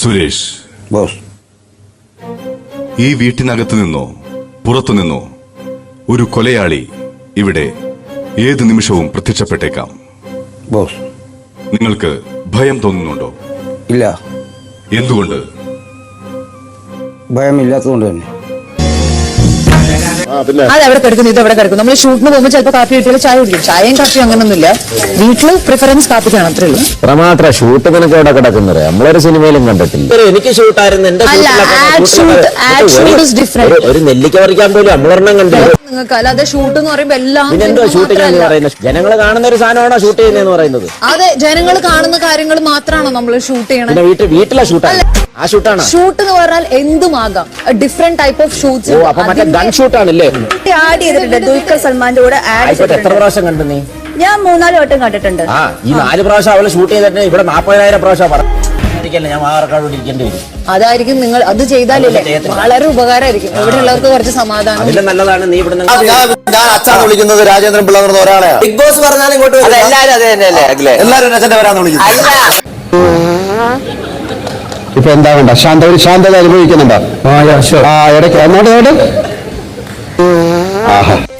Suresh, boss, ഈ വീട്ടിനകത്തു നിന്നോ പുറത്തു നിന്നോ ഒരു കൊലയാളി ഇവിടെ ഏത് നിമിഷവും പ്രത്യക്ഷപ്പെട്ടേക്കാം. ബോസ്. നിങ്ങൾക്ക് ഭയം തോന്നുന്നുണ്ടോ? ഇല്ല. എന്തുകൊണ്ട്? ഭയമില്ലാത്തതുകൊണ്ട് തന്നെ. അത് എവിടെ കിടക്കുന്നു, ഇത് എവിടെ കിടക്കും. നമ്മൾ ഷൂട്ടിന് പോകുമ്പോൾ ചിലപ്പോൾ കാപ്പി കിട്ടിയാൽ ചായ കുടിക്കും. ചായയും കാപ്പിയും അങ്ങനൊന്നുമില്ല. വീട്ടില് പ്രിഫറൻസ് കാപ്പിക്കാണ്, അത്രേ ഉള്ളൂ. മാത്രം ഷൂട്ട് നിനക്ക് എവിടെ കിടക്കുന്നത് നമ്മളൊരു സിനിമയിലും കണ്ടിട്ടില്ല. എനിക്ക് ഷൂട്ടായിരുന്നു ഒരു നെല്ലിക്ക പറിക്കാൻ പോലും നമ്മളൊരെണ്ണം കണ്ടില്ല. നിങ്ങൾക്ക് അല്ലാതെ ഷൂട്ട് എന്ന് പറയുമ്പോൾ എല്ലാം ഷൂട്ട് ചെയ്യാന്ന് പറയുന്നത് ജനങ്ങൾ കാണുന്ന ഒരു സാധനമാണോ ഷൂട്ട് ചെയ്യുന്നതെന്ന് പറയുന്നത്? അതെ, ജനങ്ങൾ കാണുന്ന കാര്യങ്ങൾ മാത്രമാണോ നമ്മൾ ഷൂട്ട് ചെയ്യണം? വീട്ടിലെ ഷൂട്ടാണ്. ആ ഷൂട്ടാണ് ഷൂട്ട് എന്ന് പറഞ്ഞാൽ എന്തുമാകാം. Different type of shoots. അപ്പൊ മറ്റേ ഗൺ ഷൂട്ടാണല്ലേ? ആഡ് ചെയ്തിട്ടുണ്ട്. ദുൽഖർ സൽമാന്റെ കൂടെ ആഡ് ചെയ്തിട്ടുണ്ട്. എത്ര പ്രാവശ്യം കണ്ടു നീ? ഞാൻ 3-4 വട്ടം കണ്ടിട്ടുണ്ട്. ഈ 4 പ്രാവശ്യം അവള് ഷൂട്ട് ചെയ്തിട്ട് ഇവിടെ 40,000 പ്രാവശ്യം ഞാൻ വാറക്കാട് ഇരിക്കേണ്ടി വരും. അതായിരിക്കും നിങ്ങൾ അത് ചെയ്താലല്ലേ വളരെ ഉപകാരമായിരിക്കും. ഇവിടെ ഉള്ളവർക്ക് കുറച്ച് സമാധാനം. അതിലും നല്ലതാണ് നീ ഇവിടെ ഞാൻ അച്ഛാന്ന് വിളിക്കുന്നത് രാജേന്ദ്രൻ പിള്ള എന്ന് ഒരാളെ. ബിഗ് ബോസ് പറഞ്ഞാൽ ഇങ്ങോട്ട് എല്ലാരും അച്ഛന്റെ വരാന്ന് വിളിക്കുന്നത്. ഇപ്പൊ എന്താ വേണ്ട? ശാന്തത അനുഭവിക്കുന്നുണ്ടോ? ഇടയ്ക്ക് അങ്ങോട്ട് ആഹാ